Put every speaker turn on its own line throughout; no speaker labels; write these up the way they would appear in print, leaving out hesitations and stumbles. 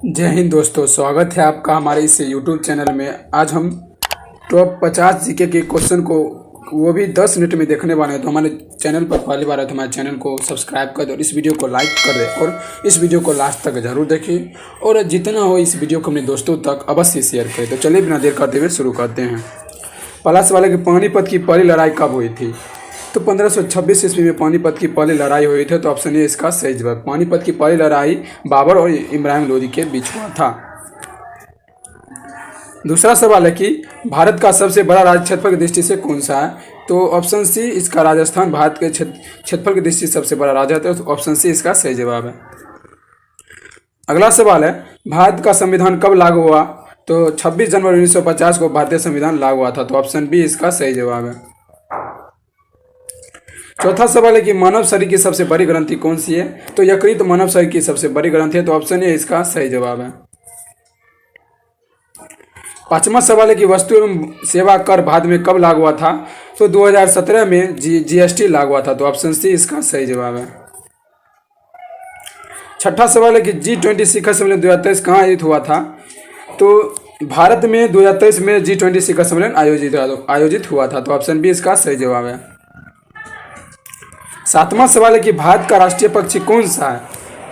जय हिंद दोस्तों, स्वागत है आपका हमारे इस यूट्यूब चैनल में। आज हम टॉप 50 जीके के क्वेश्चन को वो भी 10 मिनट में देखने वाले हैं। तो हमारे चैनल पर पहली बार है तो हमारे चैनल को सब्सक्राइब कर दो और इस वीडियो को लाइक कर दे और इस वीडियो को लास्ट तक ज़रूर देखिए और जितना हो इस वीडियो को अपने दोस्तों तक अवश्य शेयर करें। तो चलिए बिना देर करते हुए शुरू करते हैं। पहला सवाल है कि पानीपत की पहली लड़ाई कब हुई थी? तो 1526 ईस्वी में पानीपत की पहली लड़ाई हुई थी। तो ऑप्शन ए इसका सही जवाब। पानीपत की पहली लड़ाई बाबर और इब्राहिम लोदी के बीच हुआ था। दूसरा सवाल है कि भारत का सबसे बड़ा राज्य क्षेत्रफल की दृष्टि से कौन सा है? तो ऑप्शन सी इसका राजस्थान भारत के क्षेत्रफल की दृष्टि से सबसे बड़ा राज्य है। तो ऑप्शन सी इसका सही जवाब है। अगला सवाल है भारत का संविधान कब लागू हुआ? तो 26 जनवरी 1950 को भारतीय संविधान लागू हुआ था। तो ऑप्शन बी इसका सही जवाब है। चौथा सवाल है कि मानव शरीर की सबसे बड़ी ग्रंथि कौन सी है? तो यकृत मानव शरीर की सबसे बड़ी ग्रंथि है। तो ऑप्शन ए इसका सही जवाब है। पांचवा सवाल है कि वस्तु एवं सेवा कर भारत में कब लागू हुआ था? तो 2017 में जीएसटी लागू हुआ था। तो ऑप्शन सी इसका सही जवाब है। छठा सवाल है कि G20 शिखर सम्मेलन 2023 कहाँ आयोजित हुआ था? तो भारत में 2023 में G20 शिखर सम्मेलन आयोजित हुआ था। तो ऑप्शन बी इसका सही जवाब है। सातवां सवाल है कि भारत का राष्ट्रीय पक्षी कौन सा है?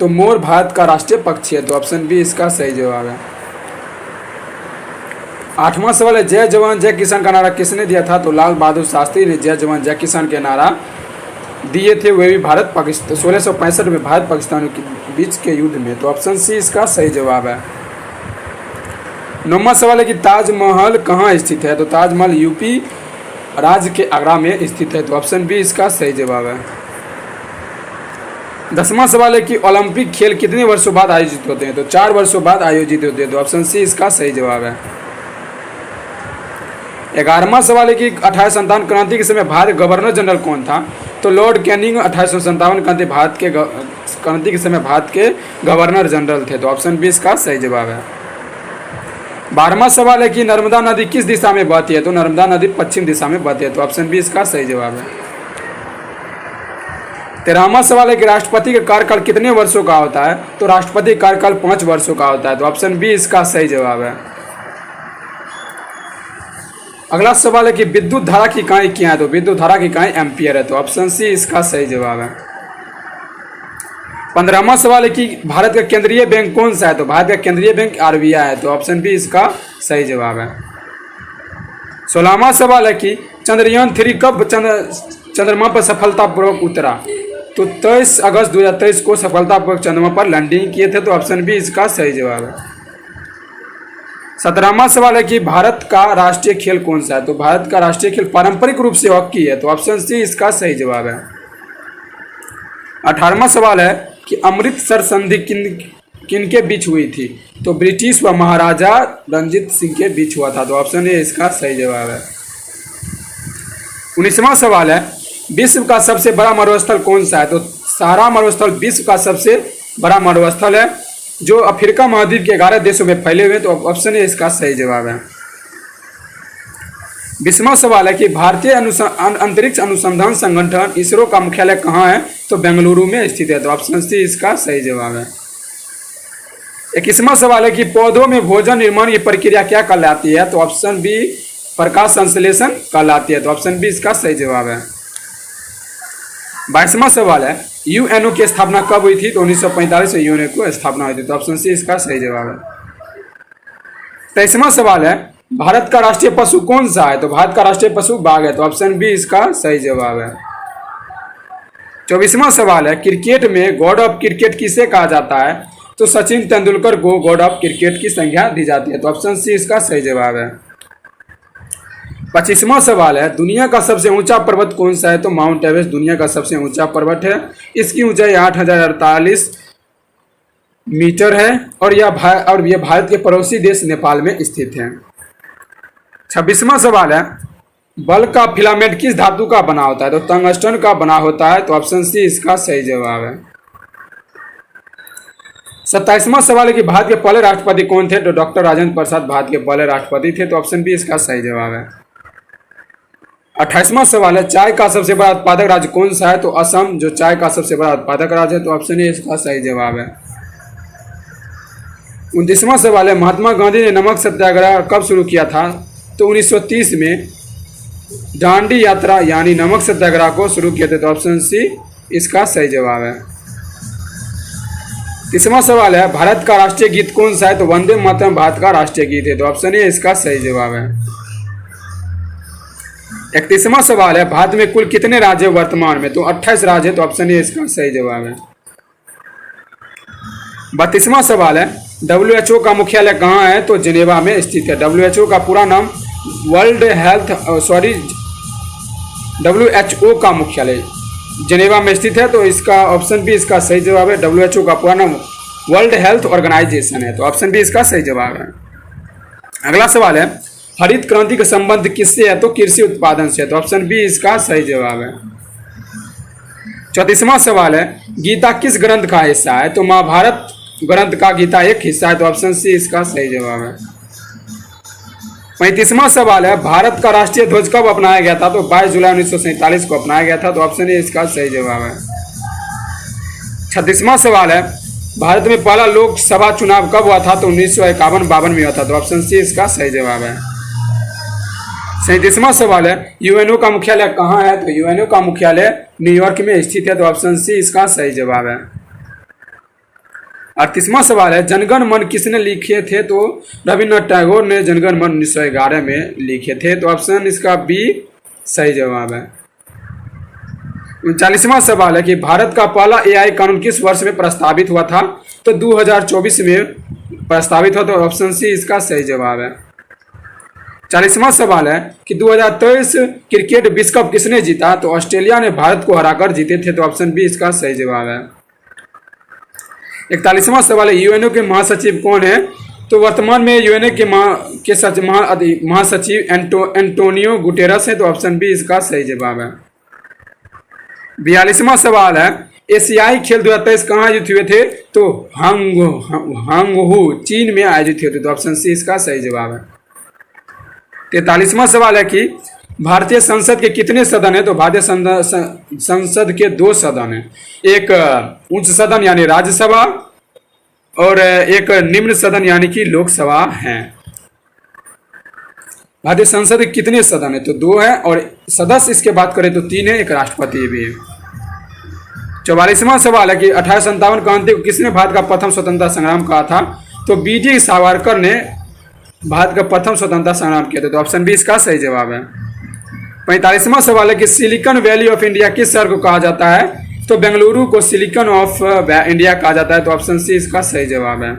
तो मोर भारत का राष्ट्रीय पक्षी है। तो ऑप्शन बी इसका सही जवाब है। आठवां सवाल है जय जवान जय किसान का नारा किसने दिया था? तो लाल बहादुर शास्त्री ने जय जवान जय किसान के नारा दिए थे, वे भी भारत पाकिस्तान 1665 में भारत पाकिस्तान के बीच के युद्ध में। तो ऑप्शन सी इसका सही जवाब है। नौवां सवाल है कि ताजमहल कहाँ स्थित है? तो ताजमहल यूपी राज्य के आगरा में स्थित है। तो ऑप्शन बी इसका सही जवाब है। 10वां सवाल है कि ओलंपिक खेल कितने वर्षों बाद आयोजित होते हैं? तो 4 वर्षों बाद आयोजित होते हैं। तो ऑप्शन सी इसका सही जवाब है। 11वां सवाल है कि 1857 क्रांति के समय भारत गवर्नर जनरल कौन था? तो लॉर्ड कैनिंग 1857 क्रांति के समय भारत के गवर्नर जनरल थे। तो ऑप्शन बी इसका सही जवाब है। 12वां सवाल है कि नर्मदा नदी किस दिशा में बहती है? तो नर्मदा नदी पश्चिम दिशा में बहती है। तो ऑप्शन बी इसका सही जवाब है। 13वां सवाल है कि राष्ट्रपति का कार्यकाल कितने वर्षों का होता है? तो राष्ट्रपति कार्यकाल 5 वर्षों का होता है। तो ऑप्शन बी इसका सही जवाब है। अगला सवाल है कि विद्युत धारा की इकाई क्या है? तो विद्युत धारा की इकाई एम्पियर है। तो ऑप्शन सी इसका सही जवाब है। 15वां सवाल है कि भारत का केंद्रीय बैंक कौन सा है? तो भारत का केंद्रीय बैंक आरबीआई है। तो ऑप्शन बी इसका सही जवाब है। 16वां सवाल है कि चंद्रयान 3 कब चंद्रमा पर सफलतापूर्वक उतरा? तो 23 अगस्त 2023 को सफलतापूर्वक चंद्रमा पर लैंडिंग किए थे। तो ऑप्शन बी इसका सही जवाब है। 17वां सवाल है कि भारत का राष्ट्रीय खेल कौन सा है? तो भारत का राष्ट्रीय खेल पारंपरिक रूप से हॉकी है। तो ऑप्शन सी इसका सही जवाब है। 18वां सवाल है कि अमृतसर संधि किन के बीच हुई थी? तो ब्रिटिश व महाराजा रंजीत सिंह के बीच हुआ था। तो ऑप्शन ए इसका सही जवाब है। 19वां सवाल है विश्व का सबसे बड़ा मरुस्थल कौन सा है? तो सहारा मरुस्थल विश्व का सबसे बड़ा मरुस्थल है जो अफ्रीका महाद्वीप के 11 देशों में फैले हुए हैं। तो ऑप्शन ए इसका सही जवाब है। 20वां सवाल है कि भारतीय अंतरिक्ष अनुसंधान संगठन इसरो का मुख्यालय कहाँ है? तो बेंगलुरु में स्थित है। तो ऑप्शन सी इसका सही जवाब है। 21वां सवाल है कि पौधों में भोजन निर्माण की प्रक्रिया क्या कहलाती है? तो ऑप्शन बी प्रकाश संश्लेषण कहलाती है। तो ऑप्शन बी इसका सही जवाब है। 22वां सवाल है यूएनओ की स्थापना कब हुई थी? तो 1945 में यूएनओ की स्थापना हुई थी। तो ऑप्शन सी इसका सही जवाब है। 23वां सवाल है भारत का राष्ट्रीय पशु कौन सा है? तो भारत का राष्ट्रीय पशु बाघ है। तो ऑप्शन बी इसका सही जवाब है। 24वां सवाल है क्रिकेट में गॉड ऑफ क्रिकेट किसे कहा जाता है? तो सचिन तेंदुलकर को गॉड ऑफ क्रिकेट की संज्ञा दी जाती है। तो ऑप्शन सी इसका सही जवाब है। 25वां सवाल है दुनिया का सबसे ऊंचा पर्वत कौन सा है? तो माउंट एवरेस्ट दुनिया का सबसे ऊंचा पर्वत है। इसकी ऊंचाई 8048 मीटर है और यह भारत के पड़ोसी देश नेपाल में स्थित है। 26वां सवाल है बल्ब का फिलामेंट किस धातु का बना होता है? तो टंगस्टन का बना होता है। तो ऑप्शन सी इसका सही जवाब है। 27वां सवाल है कि भारत के पहले राष्ट्रपति कौन थे? तो डॉक्टर राजेंद्र प्रसाद भारत के पहले राष्ट्रपति थे। तो ऑप्शन बी इसका सही जवाब है। 28वां सवाल है चाय का सबसे बड़ा उत्पादक राज्य कौन सा है? तो असम जो चाय का सबसे बड़ा उत्पादक राज्य है। तो ऑप्शन ए इसका सही जवाब है। 29वां सवाल है, महात्मा गांधी ने नमक सत्याग्रह कब शुरू किया था? तो 1930 में दांडी यात्रा यानी नमक सत्याग्रह को शुरू किया था। तो ऑप्शन सी इसका सही जवाब है। 30वां सवाल है, भारत का राष्ट्रीय गीत कौन सा है? तो वंदे मातरम भारत का राष्ट्रीय गीत है। तो ऑप्शन ए इसका सही जवाब है। 31वां सवाल है, भारत में कुल कितने राज्य वर्तमान में? तो 28 राज्य है। तो ऑप्शन ए इसका सही जवाब है। 32वां सवाल है, WHO का मुख्यालय कहाँ है? तो जिनेवा में स्थित है। WHO का पूरा नाम WHO का मुख्यालय जिनेवा में स्थित है। तो इसका ऑप्शन बी इसका सही जवाब है। WHO का पूरा नाम वर्ल्ड हेल्थ ऑर्गेनाइजेशन है। तो ऑप्शन बी इसका सही जवाब है। अगला सवाल है, हरित क्रांति का संबंध किससे है? तो कृषि उत्पादन से। तो ऑप्शन बी इसका सही जवाब है। 34वां सवाल है, गीता किस ग्रंथ का हिस्सा है? तो महाभारत ग्रंथ का गीता एक हिस्सा है। तो ऑप्शन सी इसका सही जवाब है। 35वां सवाल है, भारत का राष्ट्रीय ध्वज कब अपनाया गया था? तो 22 जुलाई 1947 को अपनाया गया था। तो ऑप्शन ए इसका सही जवाब है। 36वां सवाल है, भारत में पहला लोकसभा चुनाव कब हुआ था? तो 1951-52 में हुआ था। तो ऑप्शन सी इसका सही जवाब है। 37वां सवाल है, यूएनओ का मुख्यालय कहाँ है? तो यूएनओ का मुख्यालय न्यूयॉर्क में स्थित है। तो ऑप्शन सी इसका सही जवाब है। 38वां सवाल है, जनगण मन किसने लिखे थे? तो रविन्द्रनाथ टैगोर ने जनगण मन 1911 में लिखे थे। तो ऑप्शन इसका बी सही जवाब है। 39वां सवाल है कि भारत का पहला एआई कानून किस वर्ष में प्रस्तावित हुआ था? तो 2024 में प्रस्तावित हुआ। तो ऑप्शन सी इसका सही जवाब है। 40वां सवाल है कि 2023 क्रिकेट विश्व कप किसने जीता? तो ऑस्ट्रेलिया ने भारत को हराकर जीते थे। तो ऑप्शन बी इसका सही जवाब है। 41वां सवाल है, यूएनओ के महासचिव कौन है? तो वर्तमान में यूएनओ के महासचिव एंटोनियो गुटेरस है। तो ऑप्शन बी इसका सही जवाब है। 42वां सवाल है, एशियाई खेल 2023 कहाँ आयोजित हुए थे? तो हांगहू चीन में आयोजित हुए थे। तो ऑप्शन सी इसका सही जवाब है। 43वां सवाल है कि भारतीय संसद के कितने सदन है? तो भारतीय संसद के 2 सदन है। एक उच्च सदन यानी राज्यसभा और एक निम्न सदन यानी कि लोकसभा है। भारतीय संसद के कितने सदन है? तो 2 है और सदस्य इसके बात करें तो 3 है, एक राष्ट्रपति भी है। 44वां सवाल है कि 1857 क्रांति को किसने भारत का प्रथम स्वतंत्रता संग्राम कहा था? तो बीडी सावरकर ने भारत का प्रथम स्वतंत्रता संग्राम किया था। तो ऑप्शन बी इसका सही जवाब है। 45वां सवाल है कि सिलिकॉन वैली ऑफ इंडिया किस शहर को कहा जाता है? तो बेंगलुरु को सिलिकॉन ऑफ इंडिया कहा जाता है। तो ऑप्शन सी इसका सही जवाब है।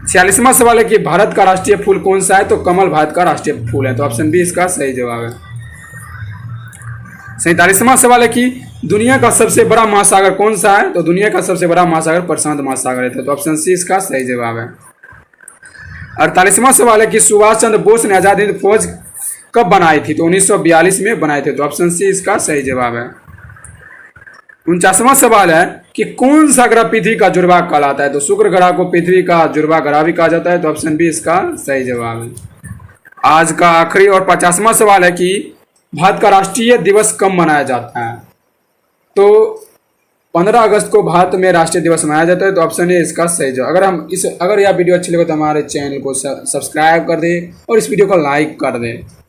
46वां सवाल है कि भारत का राष्ट्रीय फूल कौन सा है? तो कमल भारत का राष्ट्रीय फूल है। तो ऑप्शन बी इसका सही जवाब है। 47वां सवाल है कि दुनिया का सबसे बड़ा महासागर कौन सा है? तो दुनिया का सबसे बड़ा महासागर प्रशांत महासागर है। तो ऑप्शन सी इसका सही जवाब है। 48वां सवाल है कि सुभाष चंद्र बोस ने आजाद हिंद फौज कब बनाई थी? तो 1942 में बनाए थे। तो ऑप्शन सी इसका सही जवाब है। 49वां सवाल है कि कौन सा ग्रह पृथ्वी का जुड़वा कहलाता है? तो शुक्र ग्रह को पृथ्वी का जुड़वा ग्रह भी कहा जाता है। तो ऑप्शन बी इसका सही जवाब है। आज का आखिरी और 50वां सवाल है कि भारत का राष्ट्रीय दिवस कब मनाया जाता है? तो 15 अगस्त को भारत में राष्ट्रीय दिवस मनाया जाता है। तो ऑप्शन ए इसका सही जवाब। अगर यह वीडियो अच्छी लगे तो हमारे चैनल को सब्सक्राइब कर दे और इस वीडियो को लाइक कर दे।